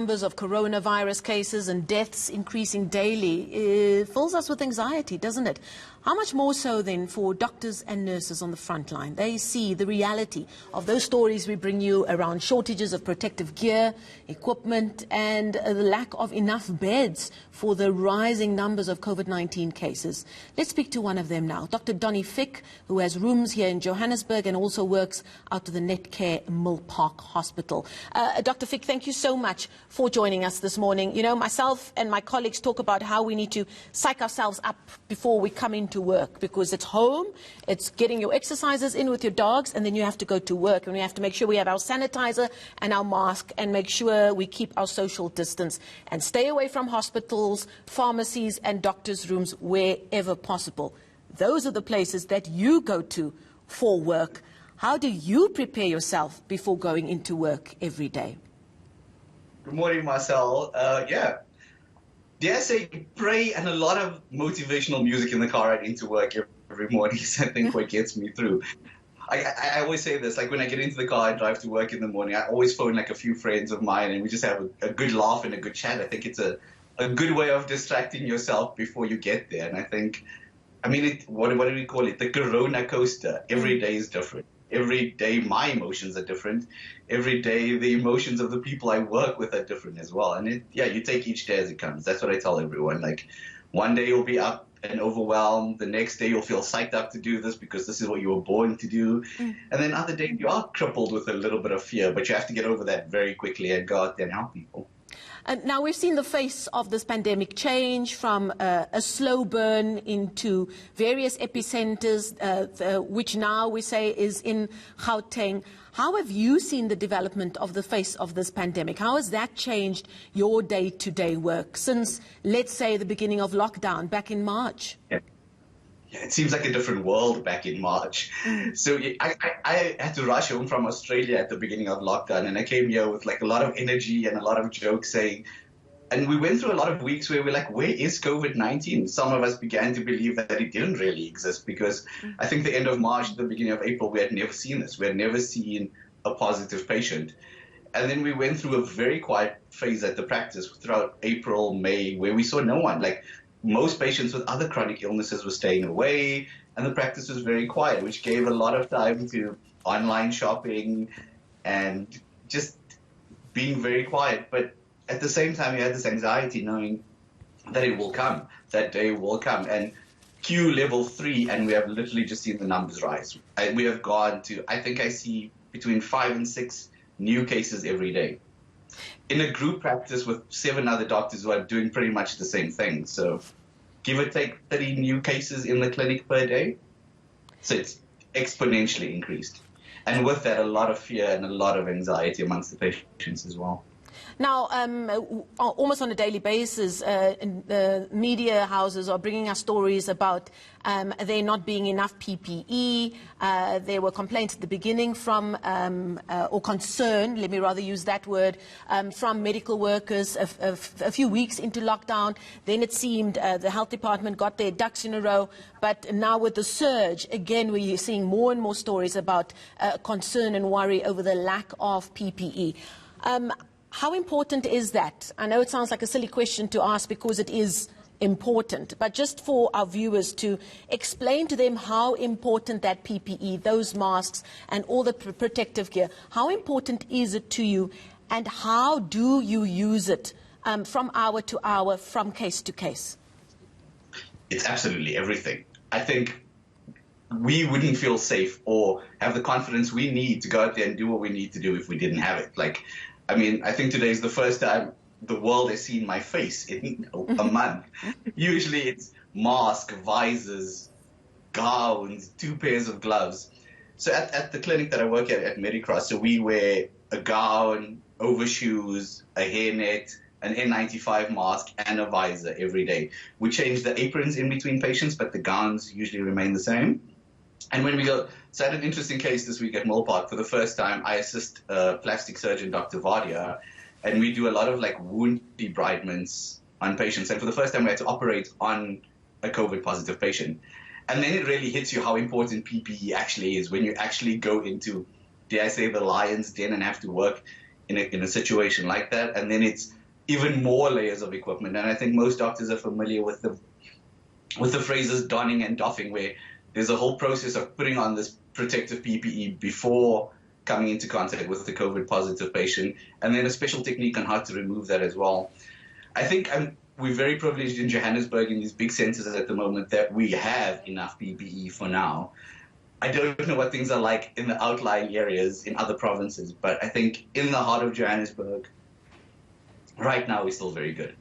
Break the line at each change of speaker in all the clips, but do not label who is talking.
Numbers of coronavirus cases and deaths increasing daily fills us with anxiety, doesn't it? How much more so then for doctors and nurses on the front line? They see the reality of those stories we bring you around shortages of protective gear, equipment, and the lack of enough beds for the rising numbers of COVID-19 cases. Let's speak to one of them now, Dr Donny Fick, who has rooms here in Johannesburg and also works out of the Netcare Mill Park Hospital. Dr Fick, thank you so much for joining us this morning. You know, myself and my colleagues talk about how we need to psych ourselves up before we come into work, because it's home, it's getting your exercises in with your dogs, and then you have to go to work, and we have to make sure we have our sanitizer and our mask and make sure we keep our social distance and stay away from hospitals, pharmacies and doctors' rooms wherever possible. Those are the places that you go to for work. How do you prepare yourself before going into work every day?
Good morning, Marcel. Dare I say, pray and a lot of motivational music in the car right into work every morning is, I think, what gets me through. I always say this, like when I get into the car and drive to work in the morning, I always phone like a few friends of mine and we just have a good laugh and a good chat. I think it's a good way of distracting yourself before you get there. And I think, what do we call it? The Corona coaster. Every day is different. Every day my emotions are different. Every day the emotions of the people I work with are different as well. And you take each day as it comes. That's what I tell everyone. Like, one day you'll be up and overwhelmed. The next day you'll feel psyched up to do this because this is what you were born to do. And then other days you are crippled with a little bit of fear, but you have to get over that very quickly and go out there and help people.
Now, we've seen the face of this pandemic change from a slow burn into various epicenters, which now we say is in Gauteng. How have you seen the development of the face of this pandemic? How has that changed your day-to-day work since, let's say, the beginning of lockdown back in March?
Yeah, it seems like a different world back in March. So I had to rush home from Australia at the beginning of lockdown, and I came here with like a lot of energy and a lot of jokes saying, and we went through a lot of weeks where we're like, where is COVID-19? Some of us began to believe that it didn't really exist because I think the end of March, the beginning of April, we had never seen this. We had never seen a positive patient. And then we went through a very quiet phase at the practice throughout April, May, where we saw no one. Like, most patients with other chronic illnesses were staying away, and the practice was very quiet, which gave a lot of time to online shopping and just being very quiet. But at the same time, you had this anxiety knowing that it will come, that day will come. And Q level 3, and we have literally just seen the numbers rise. We have gone to, I think I see between 5 and 6 new cases every day, in a group practice with 7 other doctors who are doing pretty much the same thing. So give or take 30 new cases in the clinic per day. So it's exponentially increased. And with that, a lot of fear and a lot of anxiety amongst the patients as well.
Now, almost on a daily basis, media houses are bringing us stories about there not being enough PPE. There were complaints at the beginning from, or concern, let me rather use that word, from medical workers a few weeks into lockdown. Then it seemed the health department got their ducks in a row. But now with the surge, again, we're seeing more and more stories about concern and worry over the lack of PPE. How important is that? I know it sounds like a silly question to ask because it is important, but just for our viewers to explain to them how important that PPE, those masks and all the protective gear, how important is it to you and how do you use it from hour to hour, from case to case?
It's absolutely everything. I think we wouldn't feel safe or have the confidence we need to go out there and do what we need to do if we didn't have it. I think today is the first time the world has seen my face in a month. Usually it's mask, visors, gowns, 2 pairs of gloves. So at the clinic that I work at Medicross, so we wear a gown, overshoes, a hairnet, an N95 mask, and a visor every day. We change the aprons in between patients, but the gowns usually remain the same. And when we go, so I had an interesting case this week at Mill Park. For the first time, I assist plastic surgeon, Dr. Vadia, and we do a lot of wound debridements on patients. And for the first time, we had to operate on a COVID positive patient. And then it really hits you how important PPE actually is when you actually go into, dare I say, the lion's den and have to work in a situation like that. And then it's even more layers of equipment. And I think most doctors are familiar with the phrases donning and doffing, where there's a whole process of putting on this protective PPE before coming into contact with the COVID positive patient, and then a special technique on how to remove that as well. I think we're very privileged in Johannesburg, in these big centers at the moment, that we have enough PPE for now. I don't know what things are like in the outlying areas in other provinces, but I think in the heart of Johannesburg, right now, we're still very good.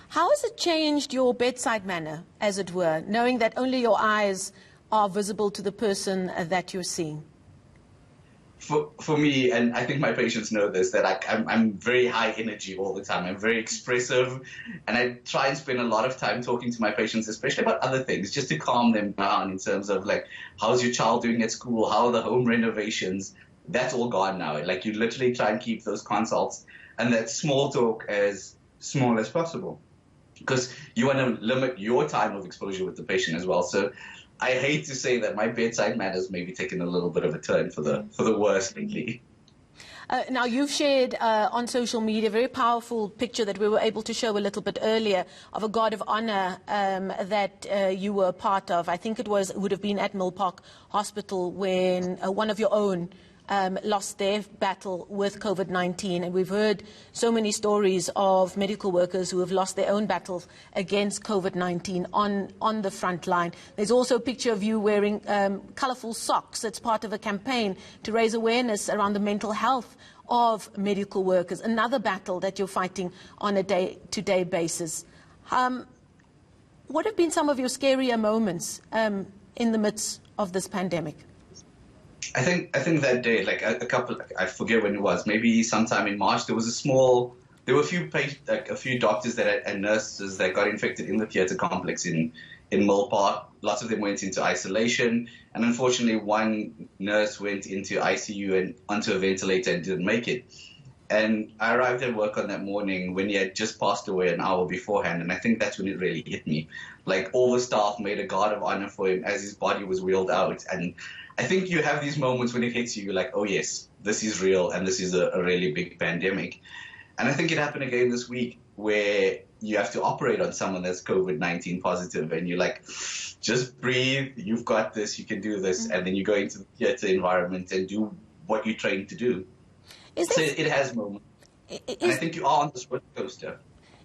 How has it changed your bedside manner, as it were, knowing that only your eyes are visible to the person that you're seeing?
For me, and I think my patients know this, that I'm very high energy all the time. I'm very expressive, and I try and spend a lot of time talking to my patients, especially about other things, just to calm them down in terms of, like, how's your child doing at school? How are the home renovations? That's all gone now. Like, you literally try and keep those consults and that small talk as small as possible, because you want to limit your time of exposure with the patient as well. So I hate to say that my bedside manners maybe taken a little bit of a turn for the worse lately.
Now, you've shared on social media a very powerful picture that we were able to show a little bit earlier of a guard of honor that you were a part of. I think it would have been at Mill Park Hospital when one of your own lost their battle with COVID-19, and we've heard so many stories of medical workers who have lost their own battles against COVID-19 on the front line. There's also a picture of you wearing colourful socks. It's part of a campaign to raise awareness around the mental health of medical workers, another battle that you're fighting on a day-to-day basis. What have been some of your scarier moments in the midst of this pandemic?
I think that day, like a couple, I forget when it was, maybe sometime in March, there were a few doctors and nurses that got infected in the theatre complex in Mill Park. Lots of them went into isolation, and unfortunately one nurse went into ICU and onto a ventilator and didn't make it. And I arrived at work on that morning when he had just passed away an hour beforehand, and I think that's when it really hit me. Like, all the staff made a guard of honor for him as his body was wheeled out, and I think you have these moments when it hits you, you're like, oh yes, this is real, and this is a really big pandemic. And I think it happened again this week, where you have to operate on someone that's COVID-19 positive, and you're like, just breathe, you've got this, you can do this, and then you go into the theater environment and do what you're trained to do. So it has moments. And I think you are on this roller coaster.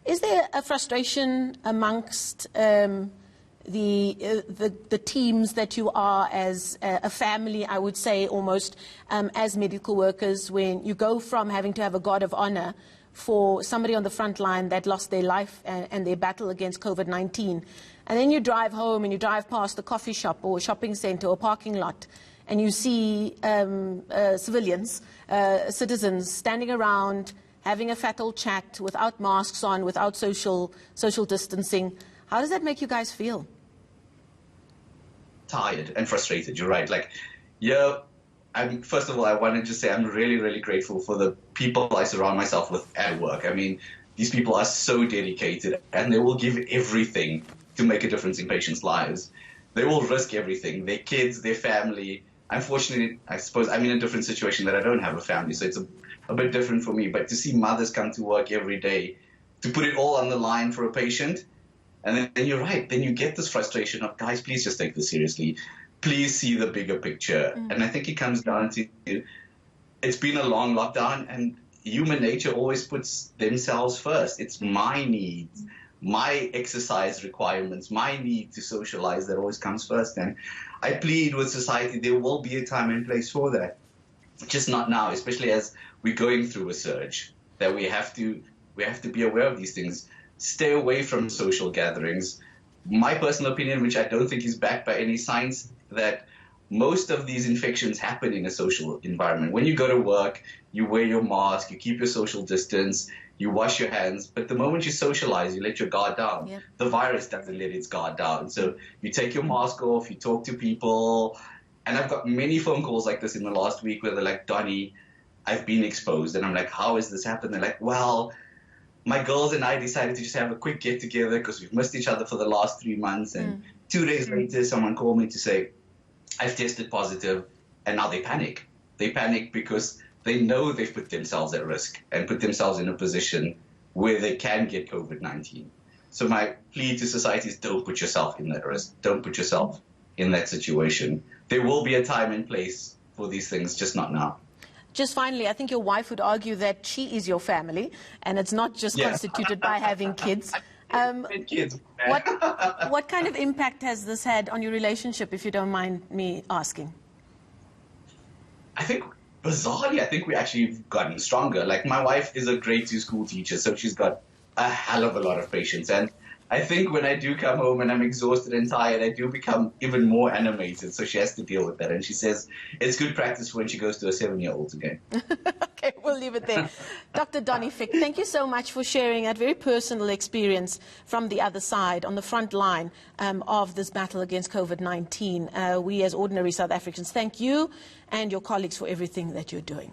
Is there a frustration amongst the teams that you are as a family, I would say, almost, as medical workers, when you go from having to have a guard of honor for somebody on the front line that lost their life and their battle against COVID-19, and then you drive home and you drive past a coffee shop or a shopping center or a parking lot, and you see civilians, citizens standing around having a fat old chat without masks on, without social distancing. How does that make you guys feel?
Tired and frustrated, you're right. Like, yeah, first of all, I want to just say I'm really, really grateful for the people I surround myself with at work. I mean, these people are so dedicated, and they will give everything to make a difference in patients' lives. They will risk everything, their kids, their family. Unfortunately, I suppose I'm in a different situation that I don't have a family, so it's a bit different for me. But to see mothers come to work every day, to put it all on the line for a patient, and then you're right, then you get this frustration of, guys, please just take this seriously. Please see the bigger picture. And I think it comes down to, it's been a long lockdown, and human nature always puts themselves first. It's my needs, my exercise requirements, my need to socialize that always comes first. And I plead with society, there will be a time and place for that. Just not now, especially as we're going through a surge, that we have to be aware of these things. Stay away from social gatherings. My personal opinion, which I don't think is backed by any science, that most of these infections happen in a social environment. When you go to work, you wear your mask, you keep your social distance, you wash your hands, but the moment you socialize, you let your guard down. Yep. The virus doesn't let its guard down. So you take your mask off, you talk to people, and I've got many phone calls like this in the last week where they're like, Donny, I've been exposed. And I'm like, how has this happened? They're like, well, my girls and I decided to just have a quick get-together because we've missed each other for the last 3 months. And 2 days later, someone called me to say, I've tested positive, and now they panic. They panic because they know they've put themselves at risk and put themselves in a position where they can get COVID-19. So my plea to society is don't put yourself in that risk. Don't put yourself in that situation. There will be a time and place for these things, just not now.
Just finally, I think your wife would argue that she is your family, and it's not just constituted by having kids. What kind of impact has this had on your relationship, if you don't mind me asking?
I think, bizarrely, I think we actually gotten stronger. Like, my wife is a grade 2 school teacher, so she's got a hell of a lot of patience. And I think when I do come home and I'm exhausted and tired, I do become even more animated. So she has to deal with that. And she says it's good practice when she goes to a 7-year-old again.
Okay, we'll leave it there. Dr. Donny Fick, thank you so much for sharing that very personal experience from the other side, on the front line of this battle against COVID-19. We as ordinary South Africans thank you and your colleagues for everything that you're doing.